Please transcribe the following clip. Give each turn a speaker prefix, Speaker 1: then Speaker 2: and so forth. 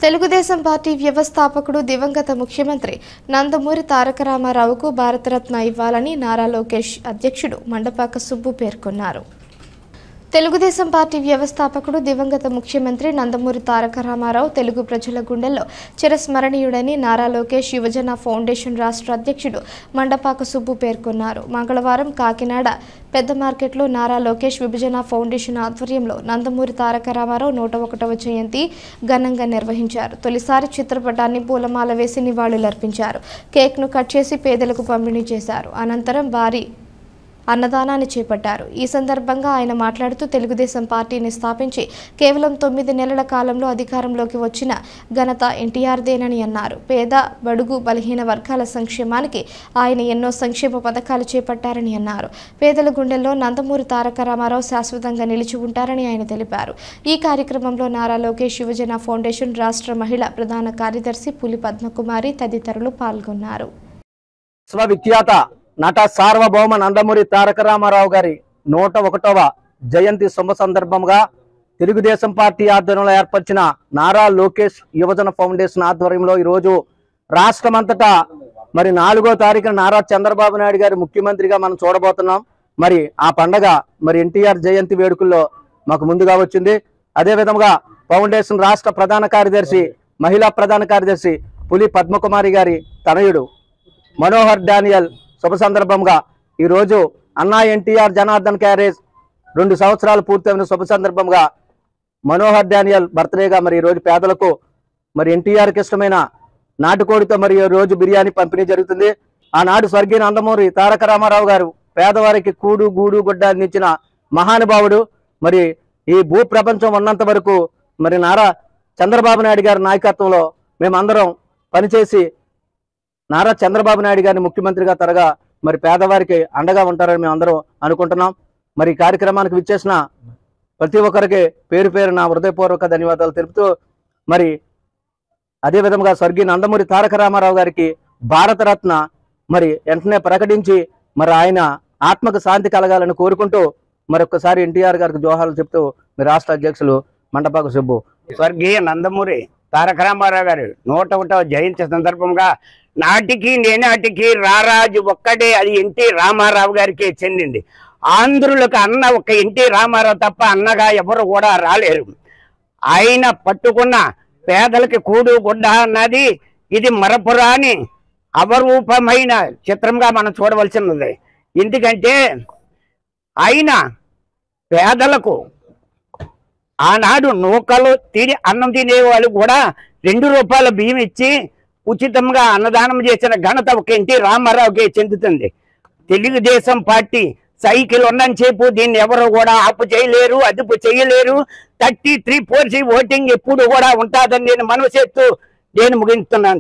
Speaker 1: Telugu Desam party వ్యవస్థాపకుడు దివంగత ముఖ్యమంత్రి నందమూరి తారక రామారావుకు భారతరత్న ఇవ్వాలని నారా లోకేష్ అధ్యక్షుడు మండపాక సుబ్బు పేర్కొన్నారు. తెలుగుదేశం పార్టీ వ్యవస్థాపకుడు దివంగత ముఖ్యమంత్రి నందమూరి తారక రామారావు తెలుగు ప్రజల గుండెల్లో చిరస్మరణీయుడని నారా లోకేష్ యువజన ఫౌండేషన్ రాష్ట్ర అధ్యక్షుడు మండపాక సుబ్బు పేర్కొన్నారు. మంగళవారం కాకినాడ పెద్ద మార్కెట్లో నారా లోకేష్ విభజన ఫౌండేషన్ ఆధ్వర్యంలో నందమూరి తారక రామారావు 101వ జయంతి ఘనంగా నిర్వహించారు. తొలిసారి చిత్రపటాన్ని పూలమాల వేసి నివాళులర్పించారు. కేక్ను కట్ చేసి పేదలకు పంపిణీ చేశారు. అనంతరం భారీ అన్నదానాన్ని చేపట్టారు. ఈ సందర్భంగా ఆయన మాట్లాడుతూ తెలుగుదేశం పార్టీని స్థాపించి కేవలం 9 నెలల కాలంలో అధికారంలోకి వచ్చిన ఘనత ఎన్టీఆర్దేనని అన్నారు. పేద బడుగు బలహీన వర్గాల సంక్షేమానికి ఆయన ఎన్నో సంక్షేమ పథకాలు చేపట్టారని అన్నారు. పేదల గుండెల్లో నందమూరి తారక రామారావు శాశ్వతంగా నిలిచి ఉంటారని ఆయన తెలిపారు. ఈ కార్యక్రమంలో నారా లోకేష్ యువజన ఫౌండేషన్ రాష్ట్ర మహిళా ప్రధాన కార్యదర్శి పులి పద్మకుమారి తదితరులు పాల్గొన్నారు.
Speaker 2: నట సార్వభౌమ నందమూరి తారక రామారావు గారి 101వ జయంతి శుభ సందర్భంగా తెలుగుదేశం పార్టీ ఆధ్వర్యంలో ఏర్పరిచిన నారా లోకేష్ యువజన ఫౌండేషన్ ఆధ్వర్యంలో ఈరోజు రాష్ట్రమంతటా మరి 4వ తారీఖున నారా చంద్రబాబు నాయుడు గారి ముఖ్యమంత్రిగా మనం చూడబోతున్నాం. మరి ఆ పండగ మరి ఎన్టీఆర్ జయంతి వేడుకల్లో మాకు ముందుగా వచ్చింది. అదేవిధంగా ఫౌండేషన్ రాష్ట్ర ప్రధాన కార్యదర్శి మహిళా ప్రధాన కార్యదర్శి పులి పద్మకుమారి గారి తనయుడు మనోహర్ డానియల్ శుభ సందర్భంగా ఈరోజు అన్నా ఎన్టీఆర్ జనార్దన్ క్యారేజ్ 2 సంవత్సరాలు పూర్తయిన శుభ సందర్భంగా మనోహర్ డానియల్ బర్త్డేగా మరి ఈరోజు పేదలకు మరి ఎన్టీఆర్కి ఇష్టమైన నాటుకోడితో మరి రోజు బిర్యానీ పంపిణీ జరుగుతుంది. ఆనాడు స్వర్గీయ నందమూరి తారక రామారావు గారు పేదవారికి కూడు గూడు గుడ్డ అందించిన మహానుభావుడు. మరి ఈ భూ ప్రపంచం ఉన్నంత వరకు మరి నారా చంద్రబాబు నాయుడు గారి నాయకత్వంలో మేమందరం పనిచేసి నారా చంద్రబాబు నాయుడు గారిని ముఖ్యమంత్రిగా తరగా మరి పేదవారికి అండగా ఉంటారని మేము అందరం అనుకుంటున్నాం. మరి ఈ కార్యక్రమానికి విచ్చేసిన ప్రతి ఒక్కరికి పేరు పేరు నా హృదయపూర్వక ధన్యవాదాలు తెలుపుతూ మరి అదేవిధంగా స్వర్గీయ నందమూరి తారక రామారావు గారికి భారతరత్న మరి వెంటనే ప్రకటించి మరి ఆయన ఆత్మకు శాంతి కలగాలని కోరుకుంటూ మరొకసారి ఎన్టీఆర్ గారికి జోహార్లు చెప్తూ మీ రాష్ట్ర అధ్యక్షులు మండపాక సుబ్బు.
Speaker 3: స్వర్గీయ నందమూరి తారక రామారావు గారు 101వ జయంతి సందర్భంగా నాటికి నేనాటికి రారాజు ఒక్కడే, అది ఎన్టీ రామారావు గారికి చెందింది. ఆంధ్రులకు అన్న ఒక ఎన్టీ రామారావు తప్ప అన్నగా ఎవరు కూడా రాలేరు. ఆయన పట్టుకున్న పేదలకి కూడు గుడ్డ అన్నది ఇది మరపురాని అపరూపమైన చిత్రంగా మనం చూడవలసినది. ఎందుకంటే ఆయన పేదలకు ఆనాడు నూకలు అన్నం తినేవాళ్ళు కూడా 2 రూపాయల బియ్యం ఇచ్చి ఉచితంగా అన్నదానం చేసిన ఘనత ఒక ఎన్టీ రామారావుకి చెందుతుంది. తెలుగుదేశం పార్టీ సైకిల్ ఉన్నని చెప్పు దీన్ని ఎవరు కూడా ఆపు చేయలేరు, అదుపు చేయలేరు. 33% ఓటింగ్ ఎప్పుడు కూడా ఉంటుందని నేను మనసు చేస్తూ నేను ముగిస్తున్నాను.